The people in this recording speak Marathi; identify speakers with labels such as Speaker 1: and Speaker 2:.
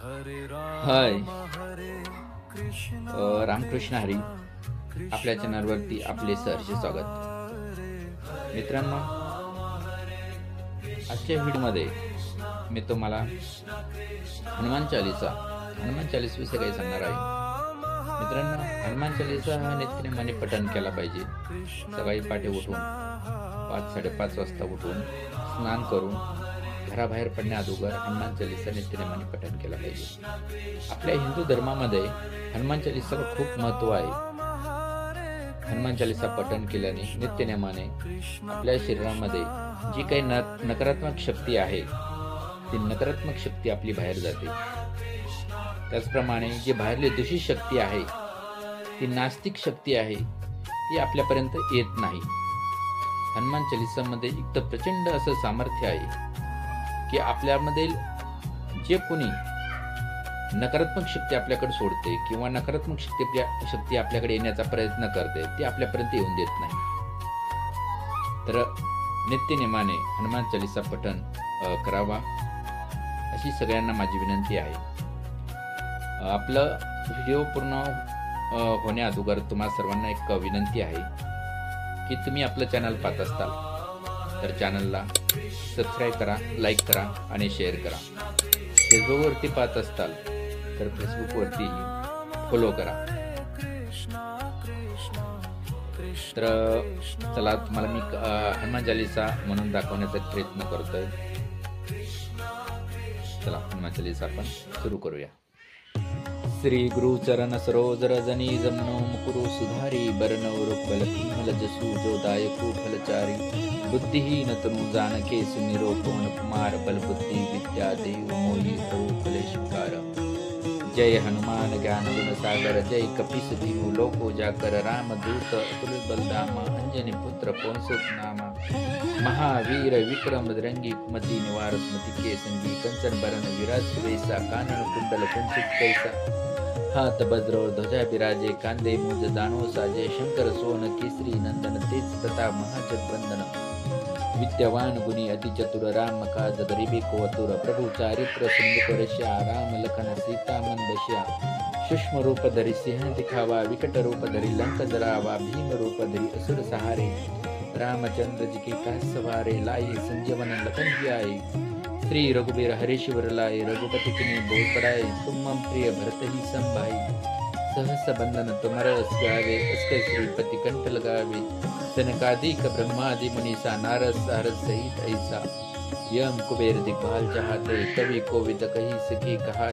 Speaker 1: हाय, रामकृष्ण हरी. आपल्या चॅनलवरती आपले सहर्ष स्वागत. मित्रांनो, आजच्या व्हिडिओमध्ये मी तुम्हाला हनुमान चालीसा विषयी काही सांगणार आहे. मित्रांनो, हनुमान चालीसा हा नित्यनेमाने पठण केला पाहिजे. सकाळी पहाटे उठून 5-5:30 वाजता उठून स्नान करून घराबाहेर पडण्या अगोदर हनुमान चालीसा नित्यनेमाने पठण केला पाहिजे. आपल्या हिंदू धर्मामध्ये हनुमान चालीसाला खूप महत्त्व आहे. हनुमान चालीसा पठण केल्याने नित्यनेमाने आपल्या शरीरामध्ये जी काही नकारात्मक शक्ती आहे ती नकारात्मक शक्ती आपली बाहेर जाते. त्याचप्रमाणे जी बाहेरली दूषित शक्ती आहे, ती नास्तिक शक्ती आहे, ती आपल्यापर्यंत येत नाही. हनुमान चालीसामध्ये एक तर प्रचंड असं सामर्थ्य आहे की आपल्यामधील जे कोणी नकारात्मक शक्ती आपल्याकडे सोडते किंवा नकारात्मक शक्ती आपल्याकडे येण्याचा प्रयत्न करते, ती आपल्यापर्यंत येऊन देत नाही. तर नित्यनेमाने हनुमान चालीसा पठण करावा अशी सगळ्यांना माझी विनंती आहे. आपलं व्हिडिओ पूर्ण होण्या अगोदर तुम्हा सर्वांना एक विनंती आहे की तुम्ही आपलं चॅनल पाहत असताल तर चॅनलला सबस्क्राईब करा, लाईक करा आणि शेअर करा. फेसबुकवरती पाहत असताल तर फेसबुकवरती फॉलो करा. तर चला, तुम्हाला मी हनुमान चालीसा म्हणून दाखवण्याचा प्रयत्न करतोय. चला, हनुमान चालीसा आपण सुरू करूया. श्री गुरु चरण सरोज रजनी जमनो मुकुरु सुधारी बरनौ रुक्बल किमल जसु जो दायको फलचारी बुद्धिहीन तनु जानके सुमिरो पवन कुमार बल बुद्धि विद्या देव मोहि हो कलेशकार. जय हनुमान ज्ञान गुण सागर जय कपीस तिहु लोको जाकर राम दूत अतुल बलधामा अंजनी पुत्र पौंसुत नामा महावीर विक्रम बजरंगी कुमति निवार स्मृति के संगी कंचन बरन विराज सुबेसा कानन कुंडल कुंचित कैसा हाथ वज्र और ध्वजा विराजे कांदे मुझ दानो साजे शंकर सोन केसरी नंदन तेज प्रताप महाजगवंदन विद्यावान गुणी अति चतुर राम काज गरीबी को अतुर प्रभु चारित्र सिंधु रश्या राम लखन सीता मन बश्या सूक्ष्म रूप धरि सिंह दिखावा विकट रूप धरि लंक जरावा भीम रूप धरि असुर सहारे रामचंद्र जी के काज सवारे लाए संजीवन लखन जी आए श्री रघुबीर हरेश्वर लाए रघुपति किन्हीं बोल पड़ाए तुम मम प्रिय भरत ही संभाई सहस बंधन तुमर अस गावे अस्कर श्रीपति कंठ लगावे सनकादिक ब्रह्मादि मुनीसा नारद सारद सहित ऐसा यम कुबेर दिग्भाल चाहते कवि कोविद कही सके कहा